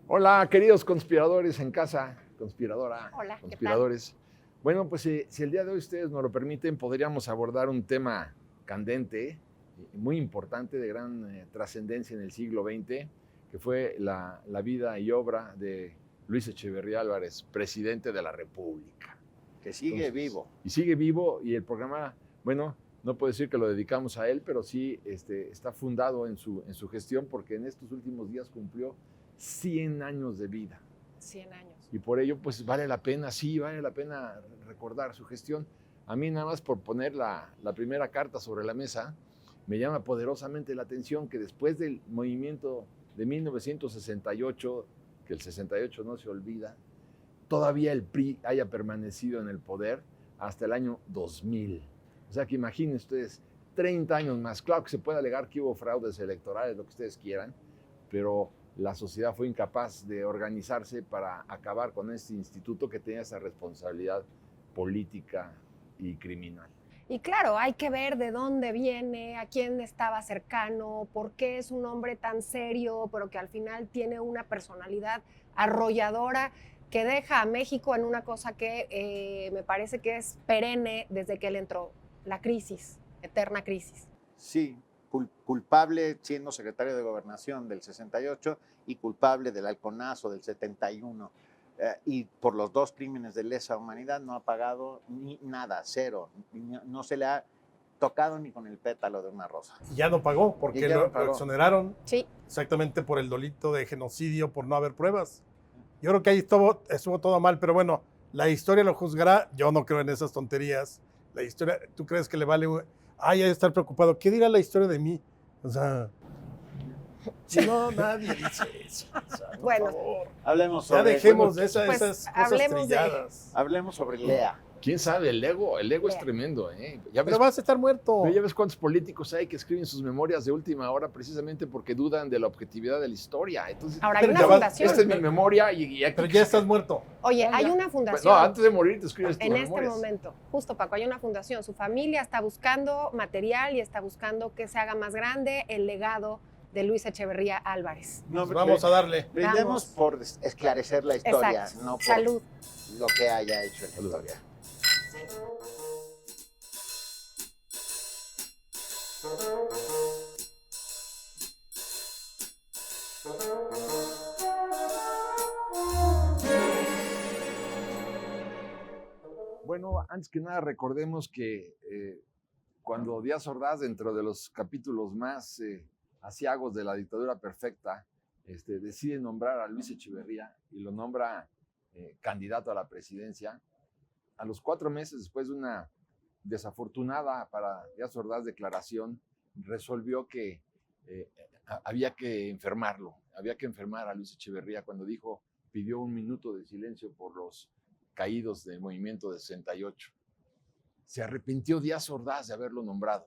Hola, queridos conspiradores en casa, conspiradora, Hola, ¿qué tal? conspiradores. Bueno, pues si el día de hoy ustedes nos lo permiten, podríamos abordar un tema candente, muy importante, de gran trascendencia en el siglo XX, que fue la vida y obra de Luis Echeverría Álvarez, presidente de la República. Que sigue vivo. Y sigue vivo, y el programa, bueno, no puedo decir que lo dedicamos a él, pero sí está fundado en su gestión, porque en estos últimos días cumplió 100 años de vida. 100 años. Y por ello, pues vale la pena recordar su gestión. A mí nada más por poner la primera carta sobre la mesa, me llama poderosamente la atención que después del movimiento de 1968, que el 68 no se olvida, todavía el PRI haya permanecido en el poder hasta el año 2000. O sea que imaginen ustedes, 30 años más. Claro que se puede alegar que hubo fraudes electorales, lo que ustedes quieran, pero la sociedad fue incapaz de organizarse para acabar con este instituto que tenía esa responsabilidad política y criminal. Y claro, hay que ver de dónde viene, a quién estaba cercano, por qué es un hombre tan serio, pero que al final tiene una personalidad arrolladora que deja a México en una cosa que me parece que es perenne desde que él entró, la crisis, eterna crisis. Sí, culpable siendo secretario de Gobernación del 68 y culpable del halconazo del 71. Y por los dos crímenes de lesa humanidad no ha pagado ni nada, cero. No se le ha tocado ni con el pétalo de una rosa. Y ya no pagó, porque no lo exoneraron Sí. exactamente por el delito de genocidio, por no haber pruebas. Yo creo que ahí estuvo todo mal, pero bueno, la historia lo juzgará. Yo no creo en esas tonterías. La historia, ¿tú crees que le vale? Ay, hay que estar preocupado. ¿Qué dirá la historia de mí? O sea, no, nadie dice eso. O sea, por Bueno, favor. Hablemos Ya sobre, dejemos pues, esas cosas hablemos de- trilladas. hablemos sobre Lea. ¿Quién sabe? El ego es Lea. tremendo. Ya ves, Pero vas a estar muerto. pero ya ves cuántos políticos hay que escriben sus memorias de última hora precisamente porque dudan de la objetividad de la historia. Entonces, Ahora hay Pero una ya vas- fundación. esta es mi memoria y aquí... Pero ya estás muerto. Oye, hay una No, fundación. antes de morir te escribes tus En memorias. este momento, justo Paco, hay una fundación. Su familia está buscando material y está buscando que se haga más grande el legado de Luis Echeverría Álvarez. No, Vamos a darle. brindemos por esclarecer la historia, Exacto. no por Salud. lo que haya hecho en la Salud. historia. Bueno, antes que nada recordemos que cuando Díaz Ordaz, dentro de los capítulos más aciagos de la dictadura perfecta, decide nombrar a Luis Echeverría y lo nombra candidato a la presidencia, a los 4 meses después de una desafortunada para Díaz Ordaz declaración, resolvió que había que enfermarlo, había que enfermar a Luis Echeverría cuando pidió un minuto de silencio por los caídos del movimiento de 68. Se arrepintió Díaz Ordaz de haberlo nombrado.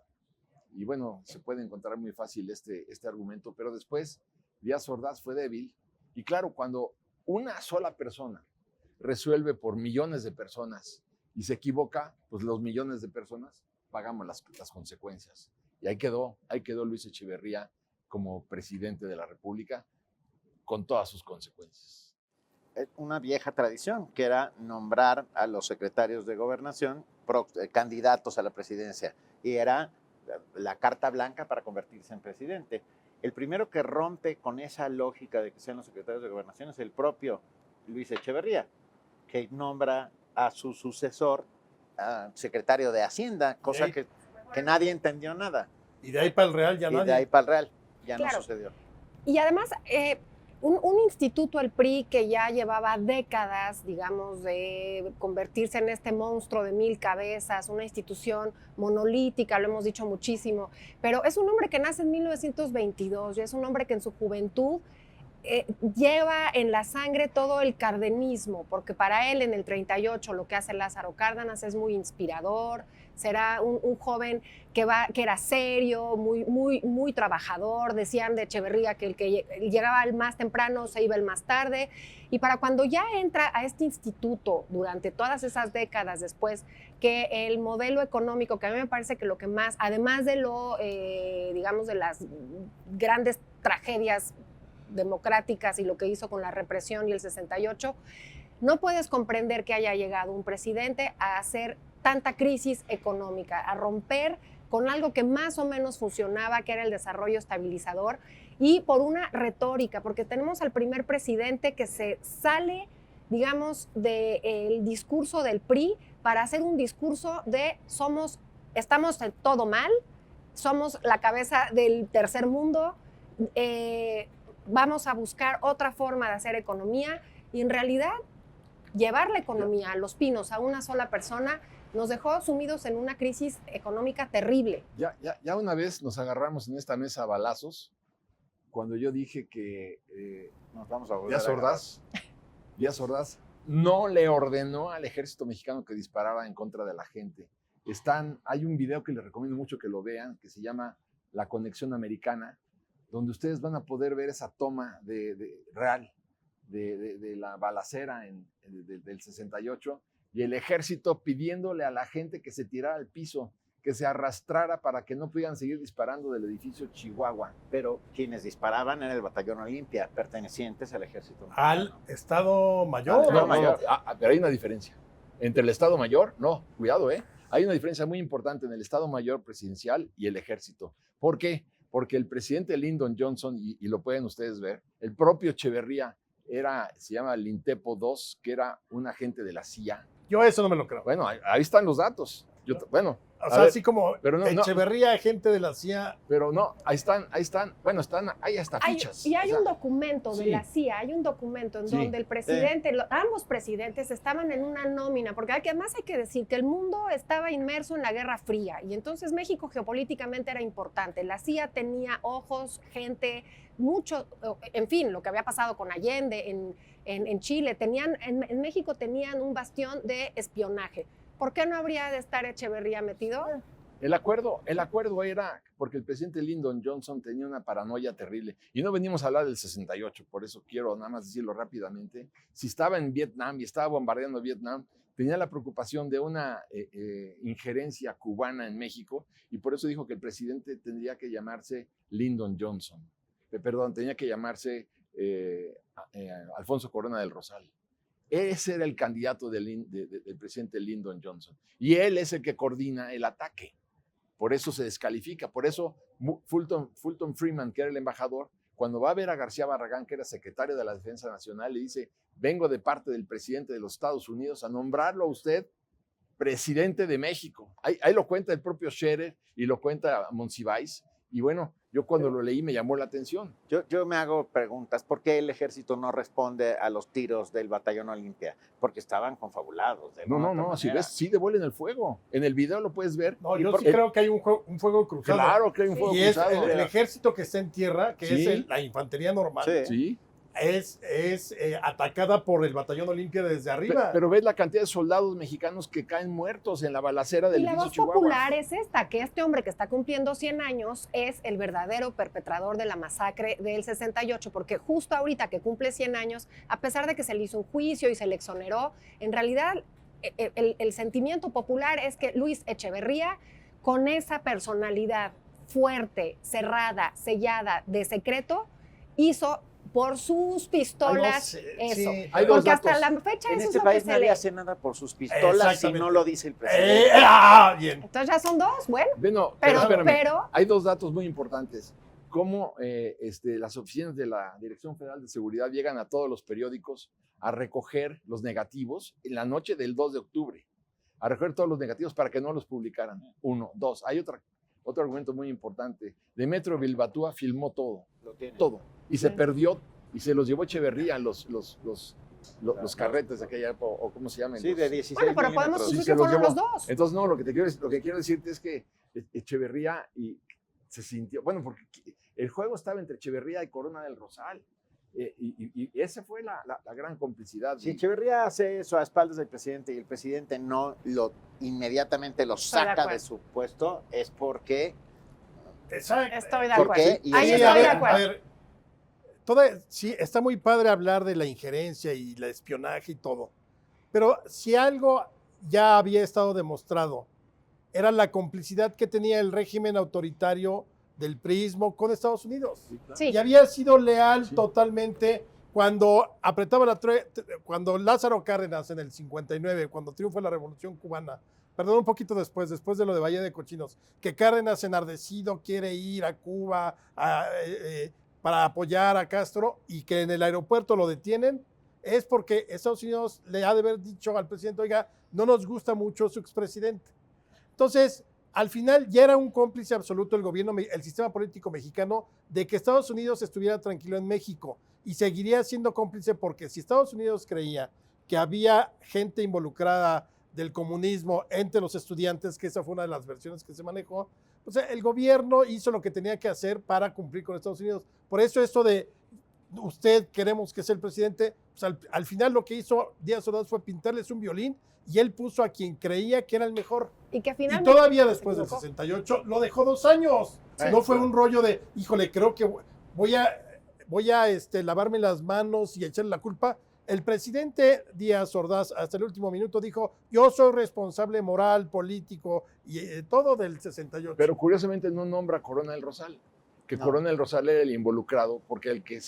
Y bueno, se puede encontrar muy fácil este argumento, pero después Díaz Ordaz fue débil. Y claro, cuando una sola persona resuelve por millones de personas y se equivoca, pues los millones de personas pagamos las consecuencias. Y ahí quedó Luis Echeverría como presidente de la República con todas sus consecuencias. Una vieja tradición, que era nombrar a los secretarios de gobernación candidatos a la presidencia, y era la carta blanca para convertirse en presidente. El primero que rompe con esa lógica de que sean los secretarios de gobernación es el propio Luis Echeverría, que nombra a su sucesor secretario de Hacienda, cosa que nadie entendió nada. Y de ahí para el Real ya Y nadie. de ahí para el Real ya Claro. no sucedió. Y además, un instituto, el PRI, que ya llevaba décadas, digamos, de convertirse en este monstruo de 1000 cabezas, una institución monolítica, lo hemos dicho muchísimo, pero es un hombre que nace en 1922 y es un hombre que en su juventud lleva en la sangre todo el cardenismo, porque para él en el 38 lo que hace Lázaro Cárdenas es muy inspirador. Será un joven que era serio, muy trabajador. Decían de Echeverría que el que llegaba el más temprano se iba el más tarde. Y para cuando ya entra a este instituto, durante todas esas décadas después, que el modelo económico, que a mí me parece que lo que más, además de digamos, de las grandes tragedias democráticas y lo que hizo con la represión y el 68, no puedes comprender que haya llegado un presidente a hacer tanta crisis económica, a romper con algo que más o menos funcionaba, que era el desarrollo estabilizador, y por una retórica, porque tenemos al primer presidente que se sale, digamos, del discurso del PRI para hacer un discurso de estamos en todo mal, somos la cabeza del tercer mundo, vamos a buscar otra forma de hacer economía, y en realidad llevar la economía a Los Pinos a una sola persona nos dejó sumidos en una crisis económica terrible. Ya una vez nos agarramos en esta mesa a balazos cuando yo dije que Nos vamos a volver Díaz Ordaz no le ordenó al ejército mexicano que disparara en contra de la gente. Hay un video que les recomiendo mucho que lo vean, que se llama La Conexión Americana, donde ustedes van a poder ver esa toma real de la balacera del 68, y el ejército pidiéndole a la gente que se tirara al piso, que se arrastrara para que no pudieran seguir disparando del edificio Chihuahua. Pero quienes disparaban era el Batallón Olimpia, pertenecientes al ejército mexicano. Al Estado Mayor. Pero hay una diferencia. Entre el Estado Mayor, cuidado, hay una diferencia muy importante en el Estado Mayor presidencial y el ejército. ¿Por qué? Porque el presidente Lyndon Johnson, y lo pueden ustedes ver, el propio Echeverría se llama Lintepo II, que era un agente de la CIA. Yo eso no me lo creo. Bueno, ahí están los datos. O sea, así como pero Echeverría, agente de la CIA. Pero no, ahí están. Bueno, hay hasta fichas. Y hay un documento de la CIA, hay un documento en donde el presidente, ambos presidentes estaban en una nómina, porque además hay que decir que el mundo estaba inmerso en la Guerra Fría, y entonces México geopolíticamente era importante. La CIA tenía ojos, gente, mucho, en fin, lo que había pasado con Allende en Chile, en México tenían un bastión de espionaje. ¿Por qué no habría de estar Echeverría metido? El acuerdo era porque el presidente Lyndon Johnson tenía una paranoia terrible. Y no venimos a hablar del 68, por eso quiero nada más decirlo rápidamente. Si estaba en Vietnam y estaba bombardeando Vietnam, tenía la preocupación de una injerencia cubana en México, y por eso dijo que el presidente tendría que llamarse Lyndon Johnson. Tenía que llamarse Alfonso Corona del Rosal. Ese era el candidato del presidente Lyndon Johnson. Y él es el que coordina el ataque. Por eso se descalifica. Por eso Fulton Freeman, que era el embajador, cuando va a ver a García Barragán, que era secretario de la Defensa Nacional, le dice: vengo de parte del presidente de los Estados Unidos a nombrarlo a usted presidente de México. Ahí lo cuenta el propio Scherer y lo cuenta Monsiváis. Y bueno, yo cuando lo leí me llamó la atención. Yo me hago preguntas. ¿Por qué el ejército no responde a los tiros del Batallón Olimpia? Porque estaban confabulados. No, si ves, sí devuelven el fuego. En el video lo puedes ver. No, yo sí creo que hay un fuego cruzado. Claro que hay un fuego cruzado. Y es el ejército que está en tierra, que es la infantería normal. Sí. Es atacada por el Batallón Olimpia desde arriba. Pero ves la cantidad de soldados mexicanos que caen muertos en la balacera del edificio Chihuahua. Y la voz popular es esta, que este hombre que está cumpliendo 100 años es el verdadero perpetrador de la masacre del 68, porque justo ahorita que cumple 100 años, a pesar de que se le hizo un juicio y se le exoneró, en realidad el sentimiento popular es que Luis Echeverría, con esa personalidad fuerte, cerrada, sellada, de secreto, hizo por sus pistolas eso. Sí. Porque hasta la fecha en eso este es país lo que nadie se hace nada por sus pistolas si no lo dice el presidente. Bien. Entonces ya son dos, bueno. Pero hay dos datos muy importantes. Cómo las oficinas de la Dirección Federal de Seguridad llegan a todos los periódicos a recoger los negativos en la noche del 2 de octubre. A recoger todos los negativos para que no los publicaran. Uno. Dos, hay otro argumento muy importante. Demetrio Bilbatúa filmó todo. Todo. Y se perdió y se los llevó Echeverría los carretes de aquella época, o cómo se llaman. Sí, de 16 Bueno, pero podemos milímetros. decir que fueron los dos. Entonces, no, lo que quiero decirte es que Echeverría se sintió, bueno, porque el juego estaba entre Echeverría y Corona del Rosal. Y esa fue la gran complicidad. Si Echeverría hace eso a espaldas del presidente y el presidente no inmediatamente lo saca de su puesto, es porque... Estoy de ¿Por acuerdo. qué? Ahí estoy de acuerdo. A ver, sí, está muy padre hablar de la injerencia y el espionaje y todo, pero si algo ya había estado demostrado, era la complicidad que tenía el régimen autoritario del prismo con Estados Unidos. Sí. Y había sido leal Sí. totalmente cuando apretaba cuando Lázaro Cárdenas en el 59, cuando triunfa la Revolución Cubana, perdón, un poquito después de lo de Valle de Cochinos, que Cárdenas enardecido quiere ir a Cuba para apoyar a Castro y que en el aeropuerto lo detienen, es porque Estados Unidos le ha de haber dicho al presidente, oiga, no nos gusta mucho su expresidente. Entonces, al final ya era un cómplice absoluto el gobierno, el sistema político mexicano, de que Estados Unidos estuviera tranquilo en México y seguiría siendo cómplice porque si Estados Unidos creía que había gente involucrada del comunismo entre los estudiantes, que esa fue una de las versiones que se manejó, pues el gobierno hizo lo que tenía que hacer para cumplir con Estados Unidos. Por eso esto de usted queremos que sea el presidente, pues al final lo que hizo Díaz Ordaz fue pintarles un violín y él puso a quien creía que era el mejor. Y que Y finalmente todavía se después del equivocó. 68 lo dejó 2 años. Sí. No fue un rollo de, híjole, creo que voy a lavarme las manos y echarle la culpa. El presidente Díaz Ordaz hasta el último minuto dijo, yo soy responsable moral, político y todo del 68. Pero curiosamente no nombra a Corona del Rosal, que No. Corona del Rosal era el involucrado, porque el que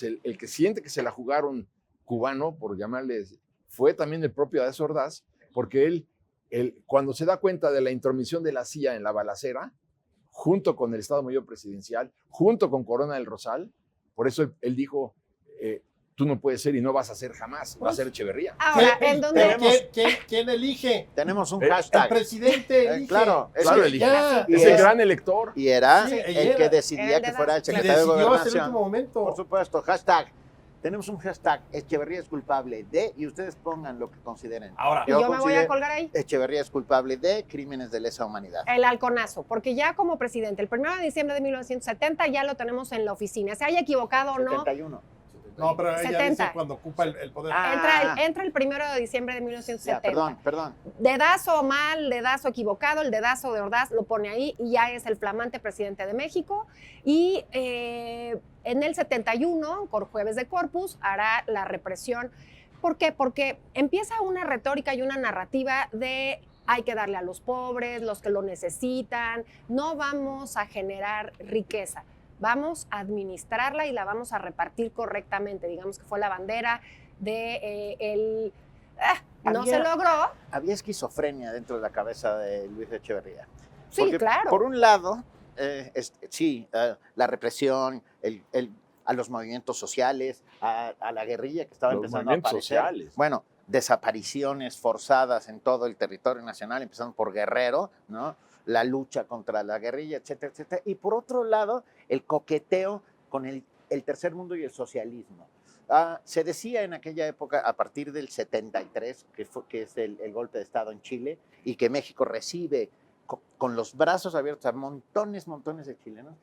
siente que se la jugaron cubano, por llamarle, fue también el propio Díaz Ordaz, porque él, cuando se da cuenta de la intromisión de la CIA en la balacera, junto con el Estado Mayor Presidencial, junto con Corona del Rosal, por eso él dijo, tú no puedes ser y no vas a ser jamás, va a ser Echeverría. Ahora, en donde... ¿Quién elige? Tenemos un El hashtag. El presidente elige. Claro, Claro, ese- elige. Ya. Y Es el es- gran elector. y era Sí, el era. que decidía Era el que de fuera el Daza. Que secretario de decidió hasta el Gobernación. último momento. Por supuesto, hashtag. Tenemos un hashtag, Echeverría es culpable de, y ustedes pongan lo que consideren. Ahora, Y yo me voy a considero- colgar ahí. Echeverría es culpable de crímenes de lesa humanidad. El halconazo, porque ya como presidente, el 1 de diciembre de 1970 ya lo tenemos en la oficina. Se haya equivocado o no, 71. no, pero ella 70. dice cuando ocupa el poder. Ah. entra el 1 de diciembre de Ya, 1970. perdón. Dedazo mal, dedazo equivocado, el dedazo de Ordaz lo pone ahí y ya es el flamante presidente de México. Y en el 71, por Jueves de Corpus, hará la represión. ¿Por qué? Porque empieza una retórica y una narrativa de hay que darle a los pobres, los que lo necesitan, no vamos a generar riqueza, vamos a administrarla y la vamos a repartir correctamente. Digamos que fue la bandera de no Había- se logró. Había esquizofrenia dentro de la cabeza de Luis Echeverría. Sí, Porque, claro. Por un lado, la represión, a los movimientos sociales, a la guerrilla que estaba Los empezando a movimientos aparecer. sociales. Bueno, desapariciones forzadas en todo el territorio nacional, empezando por Guerrero, ¿no? La lucha contra la guerrilla, etcétera, etcétera. Y por otro lado, el coqueteo con el tercer mundo y el socialismo. Se decía en aquella época, a partir del 73, que es el golpe de Estado en Chile, y que México recibe con los brazos abiertos a montones de chilenos,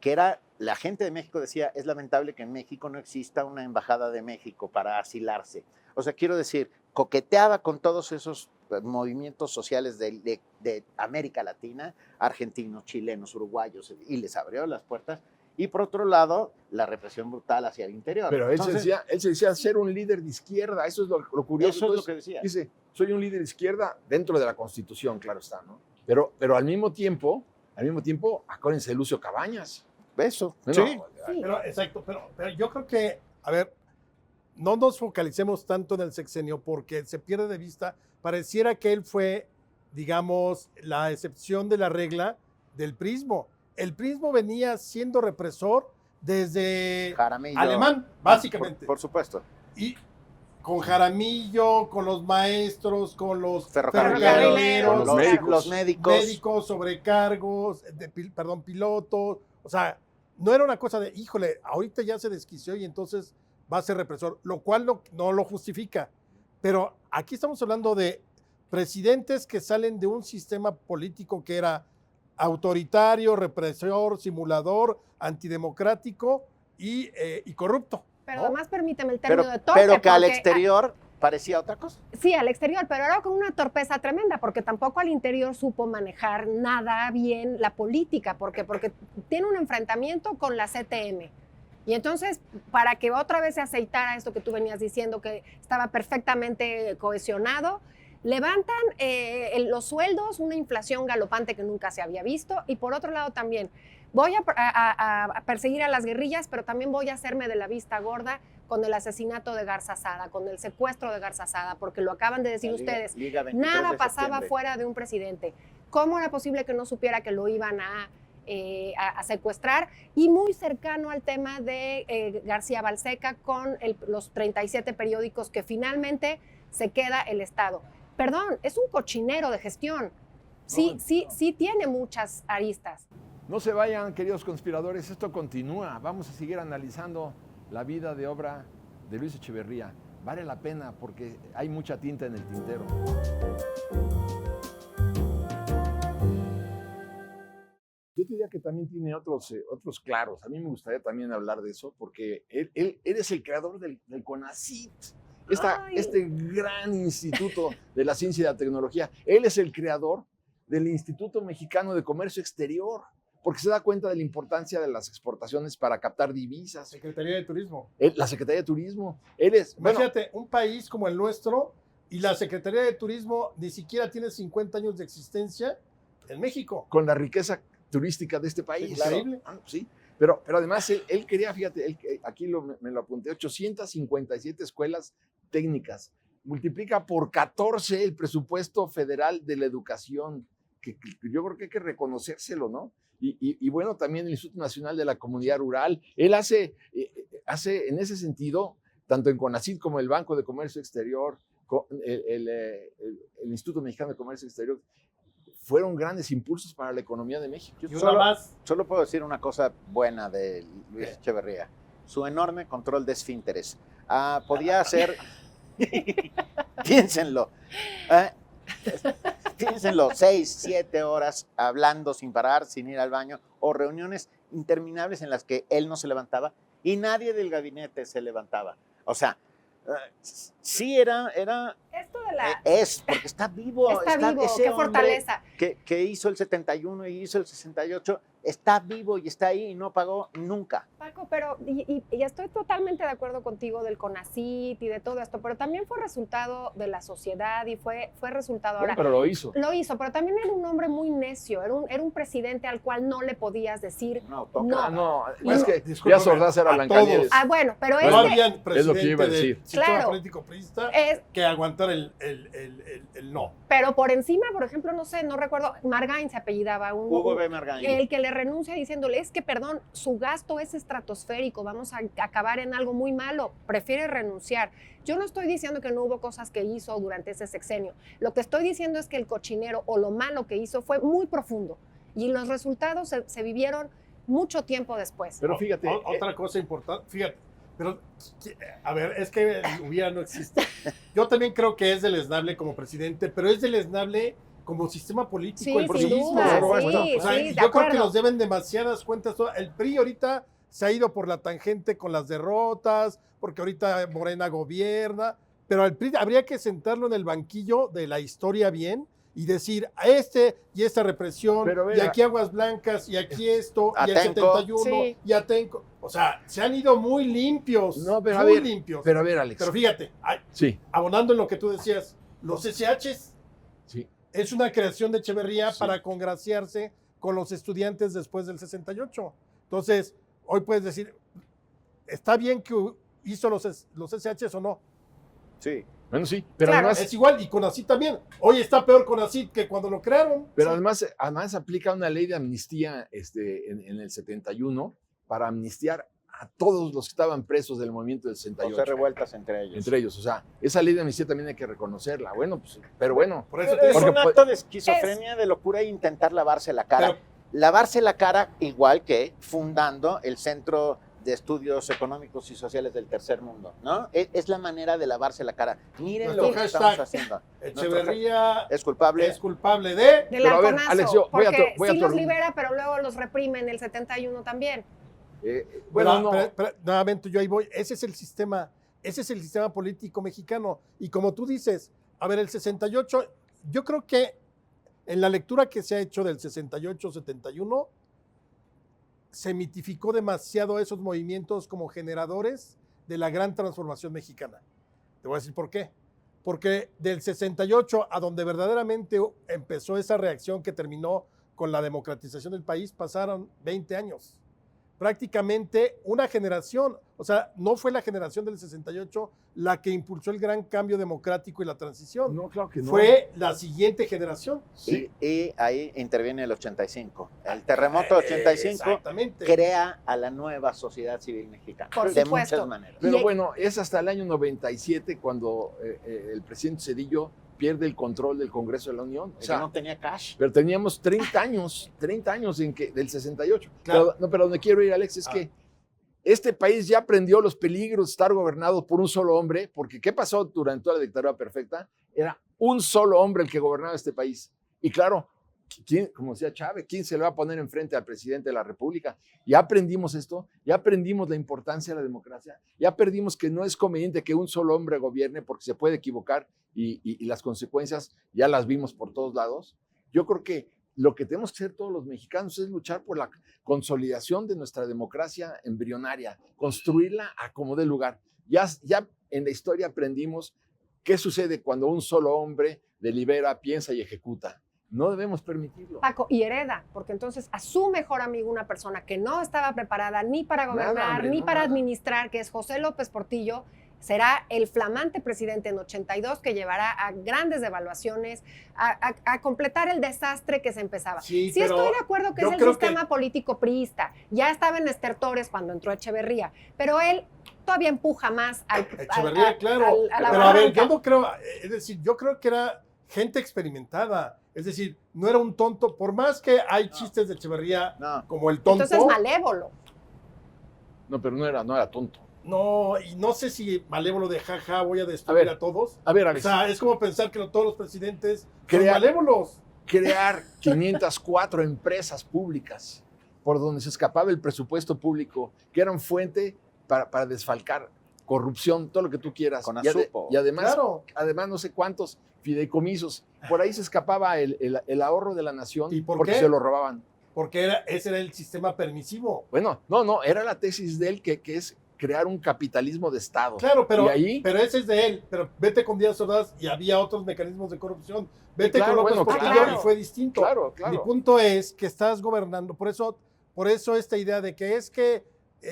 que era, la gente de México decía, es lamentable que en México no exista una embajada de México para asilarse. O sea, quiero decir, coqueteaba con todos esos movimientos sociales de América Latina, argentinos, chilenos, uruguayos, y les abrió las puertas. Y por otro lado, la represión brutal hacia el interior. Pero él, Entonces, se decía ser un líder de izquierda, eso es lo curioso. eso es lo Entonces, que decía. dice, soy un líder de izquierda dentro de la Constitución, claro está, ¿no? Pero al mismo tiempo, acuérdense de Lucio Cabañas. Eso, Bueno, sí. Sí. Pero, exacto, pero yo creo que, a ver, no nos focalicemos tanto en el sexenio porque se pierde de vista, pareciera que él fue, digamos, la excepción de la regla del prismo. El prismo venía siendo represor desde Jaramillo. alemán, básicamente. Por supuesto. Y con Jaramillo, con los maestros, con los Ferrocarrileros, los médicos. médicos, sobrecargos, pilotos. O sea, no era una cosa de, híjole, ahorita ya se desquició y entonces va a ser represor, lo cual no lo justifica. Pero aquí estamos hablando de presidentes que salen de un sistema político que era autoritario, represor, simulador, antidemocrático y corrupto. Pero ¿no? además permíteme el término de torpe. Pero que al porque exterior parecía otra cosa. Sí, al exterior, pero era con una torpeza tremenda, porque tampoco al interior supo manejar nada bien la política, porque tiene un enfrentamiento con la CTM. Y entonces, para que otra vez se aceitara esto que tú venías diciendo, que estaba perfectamente cohesionado, levantan los sueldos, una inflación galopante que nunca se había visto, y por otro lado también, voy a perseguir a las guerrillas, pero también voy a hacerme de la vista gorda con el asesinato de Garzazada, con el secuestro de Garzazada, porque lo acaban de decir ustedes, nada pasaba fuera de un presidente. ¿Cómo era posible que no supiera que lo iban a secuestrar? Y muy cercano al tema de García Balseca con los 37 periódicos que finalmente se queda el Estado. Perdón, es un cochinero de gestión. Sí tiene muchas aristas. No se vayan, queridos conspiradores, esto continúa. Vamos a seguir analizando la vida de obra de Luis Echeverría. Vale la pena porque hay mucha tinta en el tintero. Yo te diría que también tiene otros claros. A mí me gustaría también hablar de eso porque él es el creador del CONACYT. Este gran instituto de la ciencia y la tecnología. Él es el creador del Instituto Mexicano de Comercio Exterior, porque se da cuenta de la importancia de las exportaciones para captar divisas. Secretaría de Turismo. La Secretaría de Turismo. Él es, imagínate, un país como el nuestro y la Secretaría de Turismo ni siquiera tiene 50 años de existencia en México. Con la riqueza turística de este país. Increíble. Claro. Sí, pero además él quería, fíjate, aquí me lo apunté, 857 escuelas técnicas. Multiplica por 14 el presupuesto federal de la educación, que yo creo que hay que reconocérselo, ¿no? Y bueno, también el Instituto Nacional de la Comunidad Rural. Él hace en ese sentido, tanto en CONACYT como el Banco de Comercio Exterior, el Instituto Mexicano de Comercio Exterior, fueron grandes impulsos para la economía de México. Solo puedo decir una cosa buena de Luis Echeverría: su enorme control de esfínteres. Podía hacer, piénsenlo, piénsenlo, 6, 7 horas hablando sin parar, sin ir al baño, o reuniones interminables en las que él no se levantaba y nadie del gabinete se levantaba. O sea, sí era esto de la... porque está vivo. Está vivo, ese qué hombre fortaleza. Que hizo el 71 y hizo el 68, está vivo y está ahí y no pagó nunca. Paco, pero y estoy totalmente de acuerdo contigo del CONACYT y de todo esto, pero también fue resultado de la sociedad y fue resultado ahora. Pero lo hizo. Lo hizo, pero también era un hombre muy necio, era un presidente al cual no le podías decir no. Es que Díaz Ordaz era Blancanieves. Bueno, pero no había presidente es lo que iba a decir. Del sistema político priista que aguantar el no. Pero por encima, por ejemplo, no recuerdo, Margain se apellidaba. Hugo B. Margain. El que le renuncia diciéndole, es que, perdón, su gasto es estratosférico, vamos a acabar en algo muy malo, prefiere renunciar. Yo no estoy diciendo que no hubo cosas que hizo durante ese sexenio. Lo que estoy diciendo es que el cochinero o lo malo que hizo fue muy profundo y los resultados se vivieron mucho tiempo después. Pero fíjate. Otra cosa importante, fíjate. Pero, a ver, es que el hubiera no existe. Yo también creo que es deleznable como presidente, pero es deleznable como sistema político. Sí, sin duda, yo creo que nos deben demasiadas cuentas. El PRI ahorita se ha ido por la tangente con las derrotas, porque ahorita Morena gobierna, pero al PRI habría que sentarlo en el banquillo de la historia bien y decir, a y esta represión, y aquí Aguas Blancas, y aquí esto, y el 71, y Atenco. O sea, se han ido muy limpios, muy limpios. Pero a ver, Alex. Pero fíjate, abonando en lo que tú decías, los SHs es una creación de Echeverría para congraciarse con los estudiantes después del 68. Entonces, hoy puedes decir, ¿está bien que hizo los SHs o no? Sí. Bueno, sí, pero claro, además... Es igual, y CONACYT también. Hoy está peor CONACYT que cuando lo crearon. Pero además aplica una ley de amnistía en el 71 para amnistiar a todos los que estaban presos del movimiento del 68. 12 revueltas entre ellos. O sea, esa ley de amnistía también hay que reconocerla. Bueno, pues, pero bueno. Por eso es un acto de esquizofrenia, de locura e intentar lavarse la cara. Lavarse la cara igual que fundando el Centro de Estudios Económicos y Sociales del Tercer Mundo, ¿no? Es la manera de lavarse la cara. Miren lo que estamos haciendo. Echeverría es culpable del pero a ver, Alex, yo voy a los libera, pero luego los reprime en el 71 también. Nuevamente yo ahí voy. Ese es el sistema político mexicano. Y como tú dices, a ver, el 68, yo creo que en la lectura que se ha hecho del 68-71, se mitificó demasiado esos movimientos como generadores de la gran transformación mexicana. Te voy a decir por qué. Porque del 68 a donde verdaderamente empezó esa reacción que terminó con la democratización del país pasaron 20 años. Prácticamente una generación, o sea, no fue la generación del 68 la que impulsó el gran cambio democrático y la transición. No, claro que no. Fue la siguiente generación. Sí. Y ahí interviene el 85. El terremoto del 85 Exactamente. crea a la nueva sociedad civil mexicana. Por de supuesto. muchas maneras. Pero Y- bueno, es hasta el año 97 cuando el presidente Zedillo pierde el control del Congreso de la Unión. O Que sea, no tenía cash. pero teníamos 30 años del 68. Claro. Pero donde quiero ir, Alex, es que este país ya aprendió los peligros de estar gobernado por un solo hombre, porque ¿qué pasó durante toda la dictadura perfecta? Era un solo hombre el que gobernaba este país. Y claro, como decía Chávez, ¿quién se le va a poner enfrente al presidente de la República? Ya aprendimos esto, ya aprendimos la importancia de la democracia, ya aprendimos que no es conveniente que un solo hombre gobierne porque se puede equivocar y las consecuencias ya las vimos por todos lados. Yo creo que lo que tenemos que hacer todos los mexicanos es luchar por la consolidación de nuestra democracia embrionaria, construirla a como dé lugar. Ya en la historia aprendimos qué sucede cuando un solo hombre delibera, piensa y ejecuta. No debemos permitirlo. Paco, y hereda, porque entonces a su mejor amigo, una persona que no estaba preparada ni para gobernar, Nada, hombre, ni no, para nada. administrar, que es José López Portillo, será el flamante presidente en 82 que llevará a grandes devaluaciones, a completar el desastre que se empezaba. Sí, Sí pero estoy de acuerdo que yo es el creo sistema político priista. Ya estaba en estertores cuando entró Echeverría, pero él todavía empuja más al Echeverría, claro. a la Pero a ver, barranca. yo no creo, es decir, yo creo que era gente experimentada. Es decir, no era un tonto. Por más que hay chistes de Echeverría No. como el tonto. Entonces malévolo. No, pero no era tonto. No, y no sé si malévolo de jaja voy a destruir a todos. A ver, O Alex, sea, es como pensar que todos los presidentes son Crea- malévolos. crear 504 empresas públicas por donde se escapaba el presupuesto público, que eran fuente para desfalcar corrupción, todo lo que tú quieras. Con Y Azupo. y además, Claro. además no sé cuántos fideicomisos. Por ahí se escapaba el ahorro de la nación ¿Y por porque qué? se lo robaban. Porque ese era el sistema permisivo. Bueno, no, era la tesis de él que es crear un capitalismo de Estado. Claro, pero, Y ahí, pero ese es de él. Pero vete con Díaz Ordaz y había otros mecanismos de corrupción. Vete Claro, con López bueno, Portillo claro. y fue distinto. claro, Mi claro. punto es que estás gobernando. Por eso esta idea de que es que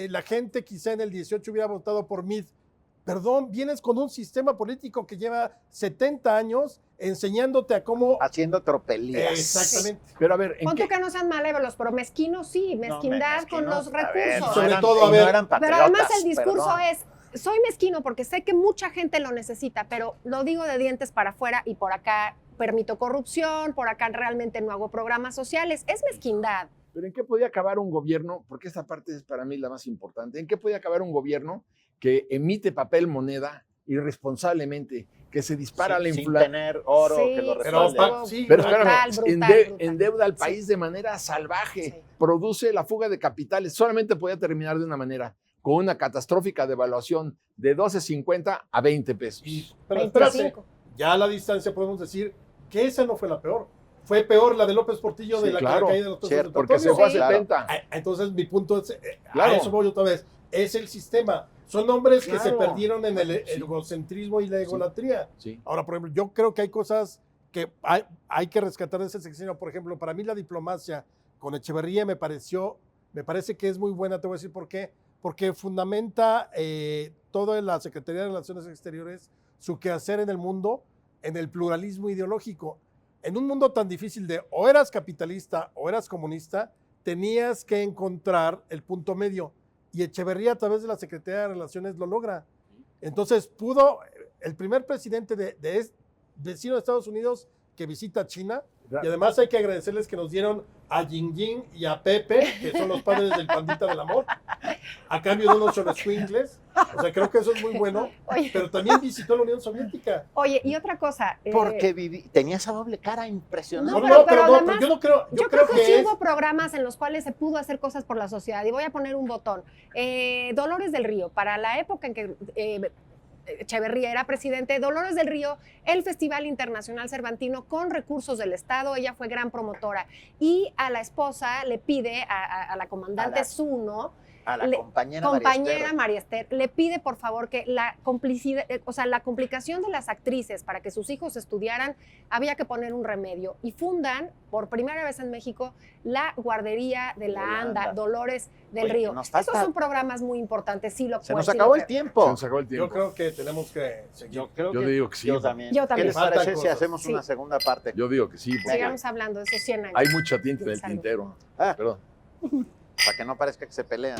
la gente quizá en el 18 hubiera votado por Mid. Perdón, vienes con un sistema político que lleva 70 años enseñándote a cómo... Haciendo tropelías. Exactamente. Pero a ver, ¿en Pon tú qué? que no sean malévolos, pero mezquinos sí, mezquindad con los recursos. Sobre eran, todo, a y ver, no eran Pero además patriotas, el discurso perdón. es, soy mezquino porque sé que mucha gente lo necesita, pero lo digo de dientes para afuera y por acá permito corrupción, por acá realmente no hago programas sociales. Es mezquindad. Pero ¿en qué podía acabar un gobierno? Porque esta parte es para mí la más importante. ¿En qué podía acabar un gobierno que emite papel moneda irresponsablemente, que se dispara la sin inflación? tener oro Sí, que lo Pero, respalde. sí, Pero Brutal, espérame, brutal. endeuda al Sí. país de manera salvaje, Sí. produce la fuga de capitales. Solamente podía terminar de una manera, con una catastrófica devaluación de 12.50 a 20 pesos. Pero espérate, 25. ya a la distancia podemos decir que esa no fue la peor. Fue peor la de López Portillo Sí, de la claro, caída de los precios cierto, del Porque se petróleo. fue a Sí. 70. Entonces mi punto es, Claro. a eso voy otra vez, es el sistema. Son hombres que se Claro. perdieron en el Sí. egocentrismo y la egolatría. Sí. Ahora, por ejemplo, yo creo que hay cosas que hay que rescatar de ese sexenio. Por ejemplo, para mí la diplomacia con Echeverría me parece que es muy buena, te voy a decir por qué. Porque fundamenta toda la Secretaría de Relaciones Exteriores, su quehacer en el mundo, en el pluralismo ideológico. En un mundo tan difícil de o eras capitalista o eras comunista, tenías que encontrar el punto medio. Y Echeverría a través de la Secretaría de Relaciones lo logra. Entonces el primer presidente vecino de Estados Unidos que visita China, y además hay que agradecerles que nos dieron a Ying Ying y a Pepe, que son los padres del Pandita del Amor, a cambio de unos choroscuincles. O sea, creo que eso es muy bueno. Oye, Pero también visitó la Unión Soviética. oye, y otra cosa. Porque tenía esa doble cara impresionante. No, pero además, yo no creo. Yo creo que sí es. hubo programas en los cuales se pudo hacer cosas por la sociedad. Y voy a poner un botón. Dolores del Río, para la época en que Echeverría era presidente, Dolores del Río, el Festival Internacional Cervantino con recursos del Estado, ella fue gran promotora. Y a la esposa le pide, a la comandante A la- Zuno, A la le- compañera María Esther. María Esther le pide por favor que la complicidad, o sea, la complicación de las actrices para que sus hijos estudiaran, había que poner un remedio. Y fundan por primera vez en México la guardería de la ANDA, Dolores del Oye, Río. nos falta- Estos son programas muy importantes, sí lo Se nos sí lo acabó el creo. tiempo. Se nos acabó el tiempo. Yo creo que tenemos que seguir. Yo Yo digo que sí. Yo también. Yo también. ¿Qué les Faltan parece si cosas. hacemos Sí. una segunda parte? Yo digo que sí. porque Sigamos hablando de esos 100 años. hay mucha tinta en el Salud. tintero. Ah. Perdón. Para que no parezca que se pelean.